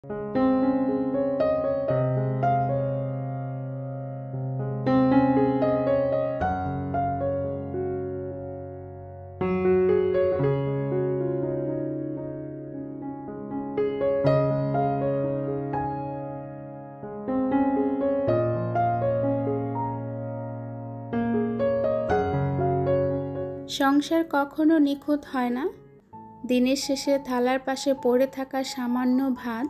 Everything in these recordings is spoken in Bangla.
সংসার কখনো নিখুঁত হয় না। দিনের শেষে থালার পাশে পড়ে থাকা সামান্য ভাত,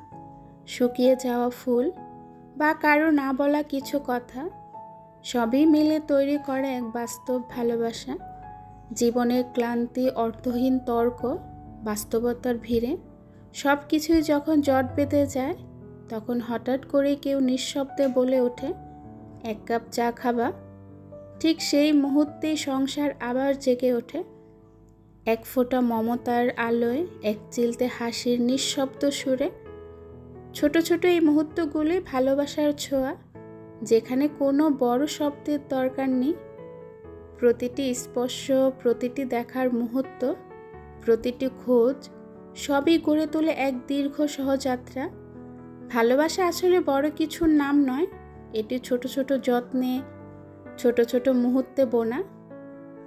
শুকিয়ে যাওয়া ফুল বা কারো না বলা কিছু কথা সবই মিলে তৈরি করে এক বাস্তব ভালোবাসা। জীবনের ক্লান্তি, অর্থহীন তর্ক, বাস্তবতার ভিড়ে সব কিছুই যখন জট বেঁধে যায়, তখন হঠাৎ করে কেউ নিঃশব্দে বলে ওঠে, এক কাপ চা খাবা? ঠিক সেই মুহূর্তেই সংসার আবার জেগে ওঠে। এক ফোঁটা মমতার আলোয়, এক চিলতে হাসির নিঃশব্দ সুরে। ছোট ছোট এই মুহূর্তগুলি ভালোবাসার ছোঁয়া, যেখানে কোনো বড় শব্দের দরকার নেই। প্রতিটি স্পর্শ, প্রতিটি দেখার মুহূর্ত, প্রতিটি খোঁজ সবই গড়ে তোলে এক দীর্ঘ সহযাত্রা। ভালোবাসা আসলে বড় কিছুর নাম নয়, এটি ছোট ছোট যত্নে, ছোট ছোট মুহূর্তে বোনা,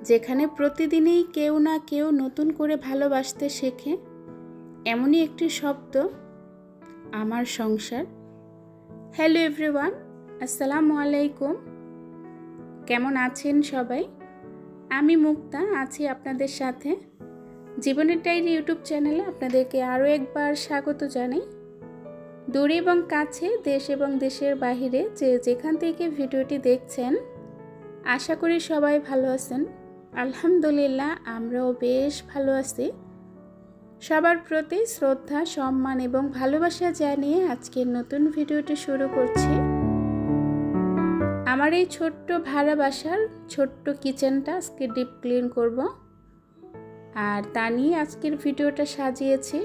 যেখানে প্রতিদিনই কেউ না কেউ নতুন করে ভালোবাসতে শেখে। এমনই একটি শব্দ, আমার সংসার। হ্যালো এভরিওয়ান, আসসালামু আলাইকুম। কেমন আছেন সবাই? আমি মুক্তা আছি আপনাদের সাথে। জীবনের ডায়েরি ইউটিউব চ্যানেলে আপনাদেরকে আরও একবার স্বাগত জানাই। দূরে এবং কাছে, দেশ এবং দেশের বাহিরে যে যেখান থেকে ভিডিওটি দেখছেন, আশা করি সবাই ভালো আছেন। আলহামদুলিল্লাহ, আমরাও বেশ ভালো আছি। সবার প্রতি শ্রদ্ধা, সম্মান এবং ভালোবাসা জানিয়ে আজকের নতুন ভিডিওটি শুরু করছি। আমার এই ছোট্ট ভাড়া বাসার ছোট্ট কিচেনটা আজকে ডিপ ক্লিন করব, আর তা নিয়ে আজকের ভিডিওটা সাজিয়েছি।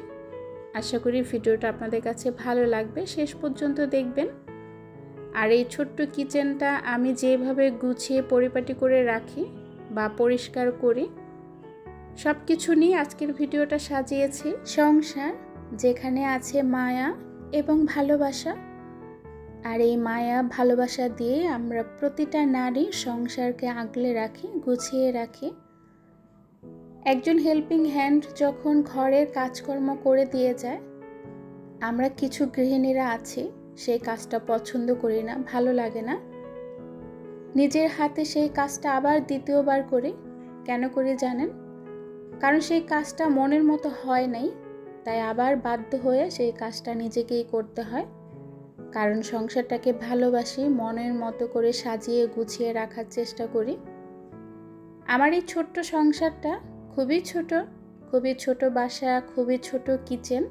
আশা করি ভিডিওটা আপনাদের কাছে ভালো লাগবে, শেষ পর্যন্ত দেখবেন। আর এই ছোট্ট কিচেনটা আমি যেভাবে গুছিয়ে পরিপাটি করে রাখি বা পরিষ্কার করি, সব কিছু নিয়ে আজকের ভিডিওটা সাজিয়েছি। সংসার, যেখানে আছে মায়া এবং ভালোবাসা, আর এই মায়া ভালোবাসা দিয়ে আমরা প্রতিটা নারী সংসারকে আগলে রাখি, গুছিয়ে রাখি। একজন হেল্পিং হ্যান্ড যখন ঘরের কাজকর্ম করে দিয়ে যায়, আমরা কিছু গৃহিণীরা আছি সেই কাজটা পছন্দ করি না, ভালো লাগে না। নিজের হাতে সেই কাজটা আবার দ্বিতীয়বার করি। কেন করি জানেন? কারণ সেই কাজটা মনের মতো হয় নাই, তাই আবার বাধ্য হয়ে সেই কাজটা নিজেকেই করতে হয়। কারণ সংসারটাকে ভালোবাসি, মনের মতো করে সাজিয়ে গুছিয়ে রাখার চেষ্টা করি। আমার এই ছোট্ট সংসারটা খুবই ছোট বাসা, খুবই ছোট কিচেন।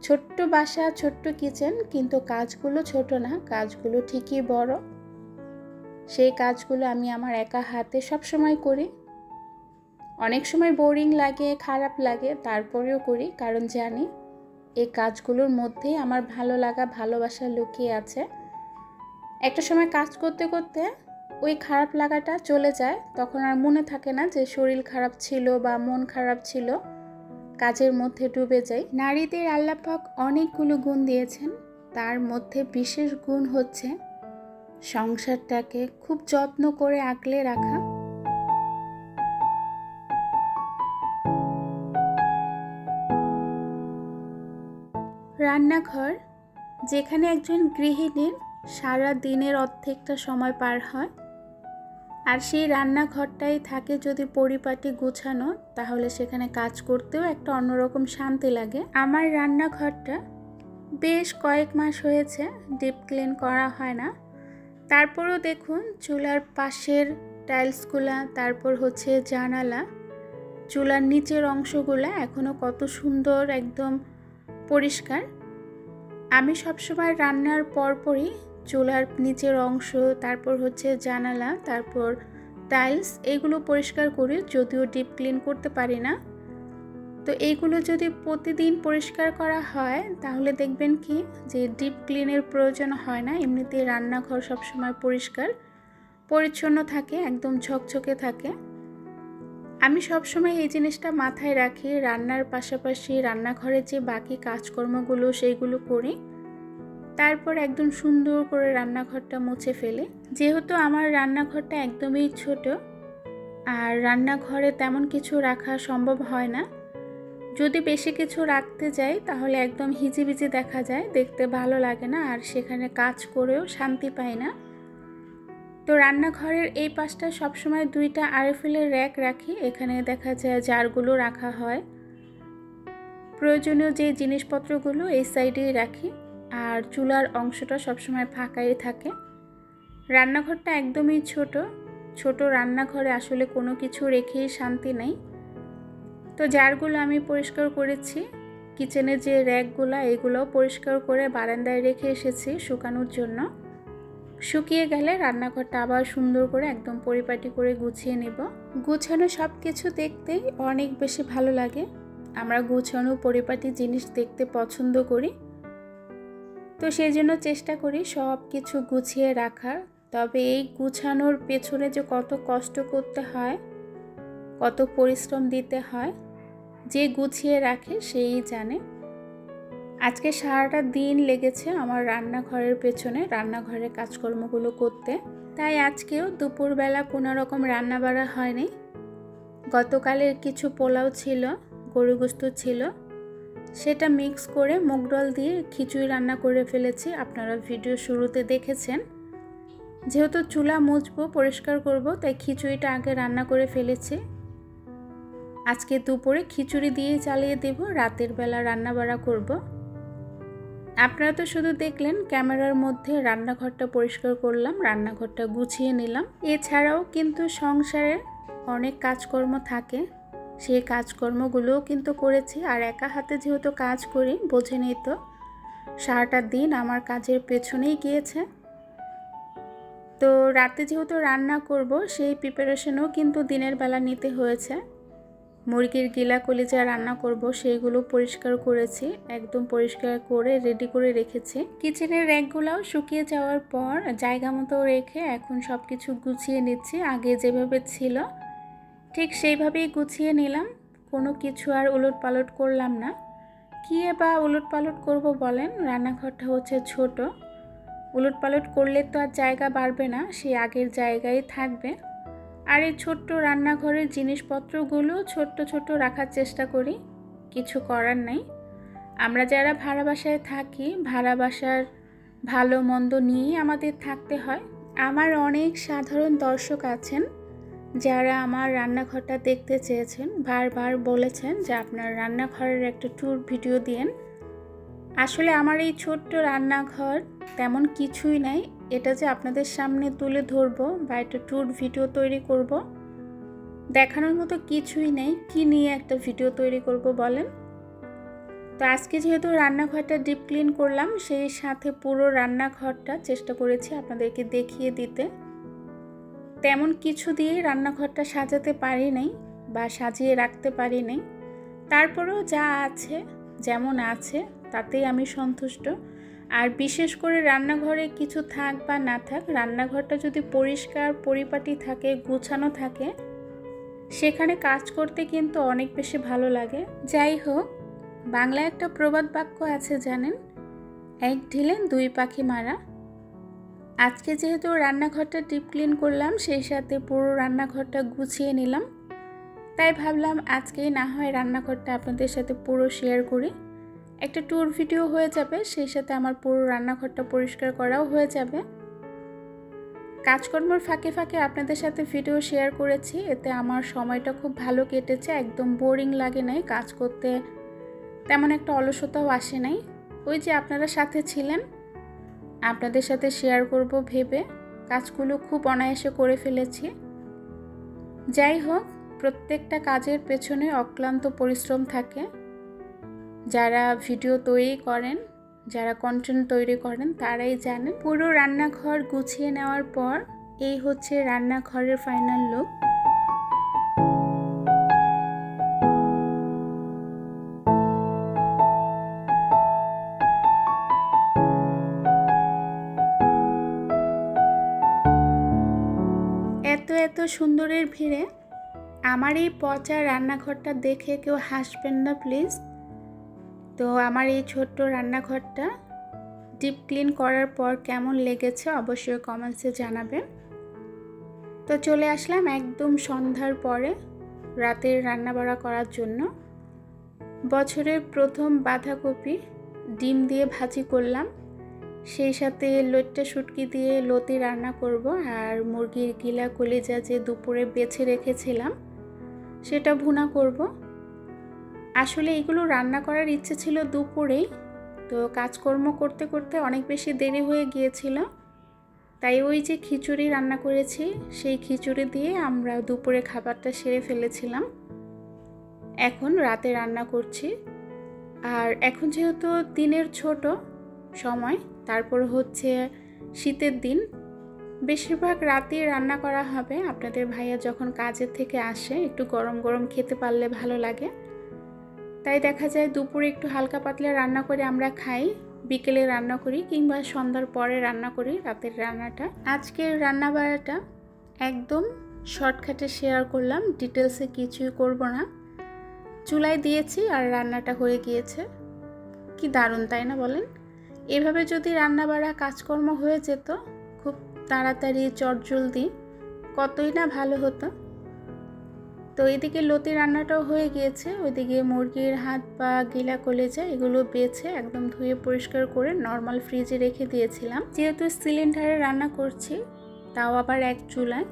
ছোট্ট বাসা, ছোট্ট কিচেন, কিন্তু কাজগুলো ছোট না, কাজগুলো ঠিকই বড়। সেই কাজগুলো আমি আমার একা হাতে সবসময় করি। অনেক সময় বোরিং লাগে, খারাপ লাগে, তারপরেও করি, কারণ জানি এই কাজগুলোর মধ্যেই আমার ভালো লাগা, ভালোবাসা লুকিয়ে আছে। একটা সময় কাজ করতে করতে ওই খারাপ লাগাটা চলে যায়, তখন আর মনে থাকে না যে শরীর খারাপ ছিল বা মন খারাপ ছিল, কাজের মধ্যে ডুবে যাই। নারীদের আল্লাহ পাক অনেকগুলো গুণ দিয়েছেন, তার মধ্যে বিশেষ গুণ হচ্ছে সংসারটাকে খুব যত্ন করে আগলে রাখা। রান্নাঘর, যেখানে একজন গৃহিণীর সারা দিনের অর্ধেকটা সময় পার হয়, আর সেই রান্নাঘরটাই থাকে যদি পরিপাটি গুছানো, তাহলে সেখানে কাজ করতেও একটা অন্যরকম শান্তি লাগে। আমার রান্নাঘরটা বেশ কয়েক মাস হয়েছে ডিপ ক্লিন করা হয় না। তারপরও দেখুন, চুলার পাশের টাইলসগুলা, তারপর হচ্ছে জানালা, চুলার নিচের অংশগুলা এখনও কত সুন্দর, একদম পরিষ্কার। আমি সবসময় রান্নার পরপরই চুলার নিচের অংশ, তারপর হচ্ছে জানালা, তারপর টাইলস, এইগুলো পরিষ্কার করি, যদিও ডিপ ক্লিন করতে পারি না। তো এইগুলো যদি প্রতিদিন পরিষ্কার করা হয়, তাহলে দেখবেন কি যে ডিপ ক্লিনের প্রয়োজন হয় না। এমনিতেই রান্নাঘর সবসময় পরিষ্কার পরিচ্ছন্ন থাকে, একদম ঝকঝকে থাকে। আমি সবসময় এই জিনিসটা মাথায় রাখি, রান্নার পাশাপাশি রান্নাঘরে যে বাকি কাজকর্মগুলো সেইগুলো করি, তারপর একদম সুন্দর করে রান্নাঘরটা মুছে ফেলি। যেহেতু আমার রান্নাঘরটা একদমই ছোট আর রান্নাঘরে তেমন কিছু রাখা সম্ভব হয় না, যদি বেশি কিছু রাখতে যাই তাহলে একদম হিজিবিজি দেখা যায়, দেখতে ভালো লাগে না আর সেখানে কাজ করেও শান্তি পাই না। তো রান্নাঘরের এই পাশটা সবসময় 2টা আরএফএলের র্যাক রাখি, এখানে দেখা যায় জারগুলো রাখা হয়, প্রয়োজনীয় যে জিনিসপত্রগুলো এই সাইডেই রাখি, আর চুলার অংশটা সবসময় ফাঁকাই থাকে। রান্নাঘরটা একদমই ছোট রান্নাঘরে আসলে কোনো কিছু রেখেই শান্তি নেই। তো জারগুলো আমি পরিষ্কার করেছি, কিচেনের যে র্যাকগুলো এগুলোও পরিষ্কার করে বারান্দায় রেখে এসেছি শুকানোর জন্য। শুকিয়ে গেলে রান্নাঘরটা আবার সুন্দর করে একদম পরিপাটি করে গুছিয়ে নেব। গুছানো সব কিছু দেখতেই অনেক বেশি ভালো লাগে, আমরা গুছানো পরিপাটি জিনিস দেখতে পছন্দ করি, তো সেই জন্য চেষ্টা করি সব কিছু গুছিয়ে রাখার। তবে এই গুছানোর পেছনে যে কত কষ্ট করতে হয়, কত পরিশ্রম দিতে হয়, যে গুছিয়ে রাখে সেই জানে। আজকে সারাটা দিন লেগেছে আমার রান্নাঘরের পেছনে, রান্নাঘরের কাজকর্মগুলো করতে, তাই আজকেও দুপুরবেলা কোনো রকম রান্না বাড়া হয়নি। গতকালের কিছু পোলাও ছিল, গরু গোশত ছিল, সেটা মিক্স করে মুগ ডাল দিয়ে খিচুড়ি রান্না করে ফেলেছি, আপনারা ভিডিও শুরুতে দেখেছেন। যেহেতু চুলা মুছবো, পরিষ্কার করব, তাই খিচুড়িটা আগে রান্না করে ফেলেছি। আজকে দুপুরে খিচুড়ি দিয়ে চালিয়ে দেব, রাতের বেলা রান্না বাড়া করব। আপনারা তো শুধু দেখলেন ক্যামেরার মধ্যে রান্নাঘরটা পরিষ্কার করলাম, রান্নাঘরটা গুছিয়ে নিলাম। এছাড়াও কিন্তু সংসারে অনেক কাজকর্ম থাকে, সেই কাজকর্মগুলোও কিন্তু করেছি। আর একা হাতে যেহেতু কাজ করি, বোঝেনই তো, সারাটা দিন আমার কাজের পেছনেই গিয়েছে। তো রাতে যেহেতু রান্না করব, সেই প্রিপারেশনও কিন্তু দিনের বেলা নিতে হয়েছে। মুরগির গিলা কলিজা রান্না করব, সেইগুলো পরিষ্কার করেছি, একদম পরিষ্কার করে রেডি করে রেখেছি। কিচেনের র্যাকগুলোও শুকিয়ে যাওয়ার পর জায়গা মতো রেখে এখন সব কিছু গুছিয়ে নিচ্ছি। আগে যেভাবে ছিল ঠিক সেইভাবেই গুছিয়ে নিলাম, কোনো কিছু আর উলট পালট করলাম না। কী বা উলট পালট করবো বলেন, রান্নাঘরটা হচ্ছে ছোট, উলট পালট করলে তো আর জায়গা বাড়বে না, সেই আগের জায়গায় থাকবে। আর এই ছোট্ট রান্নাঘরের জিনিসপত্রগুলো ছোট্ট রাখার চেষ্টা করি, কিছু করার নেই। আমরা যারা ভাড়া বাসায় থাকি, ভাড়া বাসার ভালো মন্দ নিয়েই আমাদের থাকতে হয়। আমার অনেক সাধারণ দর্শক আছেন যারা আমার রান্নাঘরটা দেখতে চেয়েছেন, বারবার বলেছেন যে আপনার রান্নাঘরের একটা ট্যুর ভিডিও দিন। আসলে আমার এই ছোট্ট রান্নাঘর তেমন কিছুই নাই, এটা যে আপনাদের সামনে তুলে ধরবো বা একটা ট্যুর ভিডিও তৈরি করব, দেখানোর মতো কিছুই নেই। কি নিয়ে একটা ভিডিও তৈরি করব বলেন? তো আজকে যেহেতু রান্নাঘরটা ডিপ ক্লিন করলাম, সেই সাথে পুরো রান্নাঘরটা চেষ্টা করেছি আপনাদেরকে দেখিয়ে দিতে। তেমন কিছু দিয়েই রান্নাঘরটা সাজাতে পারি নাই বা সাজিয়ে রাখতে পারি নাই, তারপরেও যা আছে যেমন আছে তাতেই আমি সন্তুষ্ট। আর বিশেষ করে রান্নাঘরে কিছু থাক বা না থাক, রান্নাঘরটা যদি পরিষ্কার পরিপাটি থাকে, গুছানো থাকে, সেখানে কাজ করতে কিন্তু অনেক বেশি ভালো লাগে। যাই হোক, বাংলায় একটা প্রবাদ বাক্য আছে জানেন, এক ঢিলে 2 পাখি মারা। আজকে যেহেতু রান্নাঘরটা ডিপ ক্লিন করলাম, সেই সাথে পুরো রান্নাঘরটা গুছিয়ে নিলাম, তাই ভাবলাম আজকেই না হয় রান্নাঘরটা আপনাদের সাথে পুরো শেয়ার করি। একটা ট্যুর ভিডিও হয়ে যাবে, সেই সাথে আমার পুরো রান্নাঘরটা পরিষ্কার করাও হয়ে যাবে। কাজকর্মের ফাঁকে ফাঁকে আপনাদের সাথে ভিডিও শেয়ার করেছি, এতে আমার সময়টা খুব ভালো কেটেছে, একদম বোরিং লাগে নাই, কাজ করতে তেমন একটা অলসতাও আসে নাই। ওই যে আপনারা সাথে ছিলেন, আপনাদের সাথে শেয়ার করব ভেবে কাজগুলো খুব অনায়াসে করে ফেলেছি। যাই হোক, প্রত্যেকটা কাজের পেছনে অক্লান্ত পরিশ্রম থাকে। যারা ভিডিও তৈরি করেন, যারা কন্টেন্ট তৈরি করেন, তারাই জানেন। পুরো রান্নাঘর গুছিয়ে নেওয়ার পর এই হচ্ছে রান্নাঘরের ফাইনাল লুক। এত সুন্দরের ভিড়ে আমার এই পচা রান্নাঘরটা দেখে কেউ হাসবেন না প্লিজ। তো আমার এই ছোট্ট রান্নাঘরটা ডিপ ক্লিন করার পর কেমন লেগেছে অবশ্যই কমেন্টসে জানাবেন। তো চলে আসলাম একদম সন্ধ্যার পরে রাতের রান্নাবাড়া করার জন্য। বছরের প্রথম বাঁধাকপি ডিম দিয়ে ভাজি করলাম, সেই সাথে লইট্টা শুটকি দিয়ে লতি রান্না করব, আর মুরগির গিলা কলিজা যে দুপুরে বেছে রেখেছিলাম সেটা ভুনা করব। আসলে এগুলো রান্না করার ইচ্ছে ছিল দুপুরেই, তো কাজকর্ম করতে করতে অনেক বেশি দেরি হয়ে গিয়েছিল, তাই ওই যে খিচুড়ি রান্না করেছি সেই খিচুড়ি দিয়ে আমরা দুপুরে খাবারটা সেরে ফেলেছিলাম। এখন রাতে রান্না করছি। আর এখন যেহেতু দিনের ছোট সময়, তারপর হচ্ছে শীতের দিন, বেশিরভাগ রাতেই রান্না করা হবে। আপনাদের ভাইয়া যখন কাজের থেকে আসে একটু গরম গরম খেতে পারলে ভালো লাগে, তাই দেখা যায় দুপুরে একটু হালকা পাতলা রান্না করে আমরা খাই, বিকেলে রান্না করি কিংবা সন্ধ্যার পরে রান্না করি রাতের রান্নাটা। আজকের রান্নাবাড়াটা একদম শর্টকাটে শেয়ার করলাম, ডিটেলসে কিছুই করব না। চুলায় দিয়েছি আর রান্নাটা হয়ে গিয়েছে। কি দারুণ তাই না বলেন? এভাবে যদি রান্নাবাড়া কাজকর্ম হয়ে যেত খুব তাড়াতাড়ি চটজলদি, কতই না ভালো হতো। তো এদিকে লতি রান্নাটাও হয়ে গিয়েছে, ওইদিকে মুরগির হাত পা গিলা কলিজা এগুলো বেছে একদম ধুয়ে পরিষ্কার করে নর্মাল ফ্রিজে রেখে দিয়েছিলাম। যেহেতু সিলিন্ডারে রান্না করছি, তাও আবার এক চুলায়,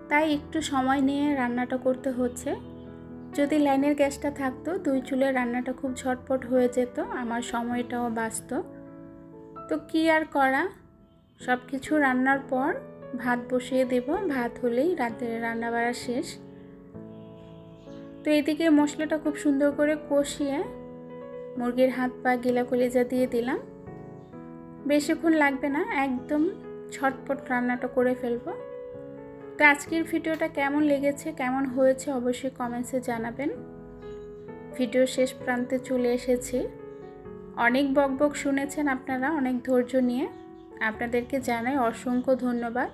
তাই একটু সময় নিয়ে রান্নাটা করতে হচ্ছে। যদি লাইনের গ্যাসটা থাকতো 2 চুলে রান্নাটা খুব ঝটপট হয়ে যেত, আমার সময়টাও বাঁচত। তো কি আর করা, সব কিছু রান্নার পর ভাত বসিয়ে দেব, ভাত হলেই রাতের রান্নাবাড়া শেষ। তো এদিকে মশলাটা খুব সুন্দর করে কষিয়ে মুরগির হাত পা গিলা কলিজা দিয়ে দিলাম। বেশিক্ষণ লাগবে না, একদম ঝটপট রান্নাটা করে ফেলবো। তো আজকের ভিডিওটা কেমন লেগেছে, কেমন হয়েছে অবশ্যই কমেন্টসে জানাবেন। ভিডিও শেষ প্রান্তে চলে এসেছি। অনেক বকবক শুনেছেন আপনারা অনেক ধৈর্য নিয়ে, আপনাদেরকে জানাই অসংখ্য ধন্যবাদ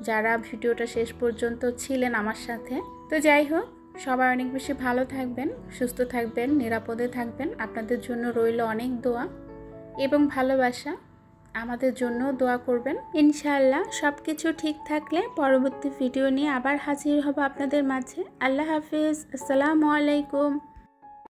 যারা ভিডিওটা শেষ পর্যন্ত ছিলেন আমার সাথে। তো যাই হোক, সবাই অনেক বেশি ভালো থাকবেন, সুস্থ থাকবেন, নিরাপদে থাকবেন। আপনাদের জন্য রইল অনেক দোয়া এবং ভালোবাসা, আমাদের জন্য দোয়া করবেন। ইনশাআল্লাহ সব কিছু ঠিক থাকলে পরবর্তী ভিডিও নিয়ে আবার হাজির হব আপনাদের মাঝে। আল্লাহ হাফিজ, আসসালামু আলাইকুম।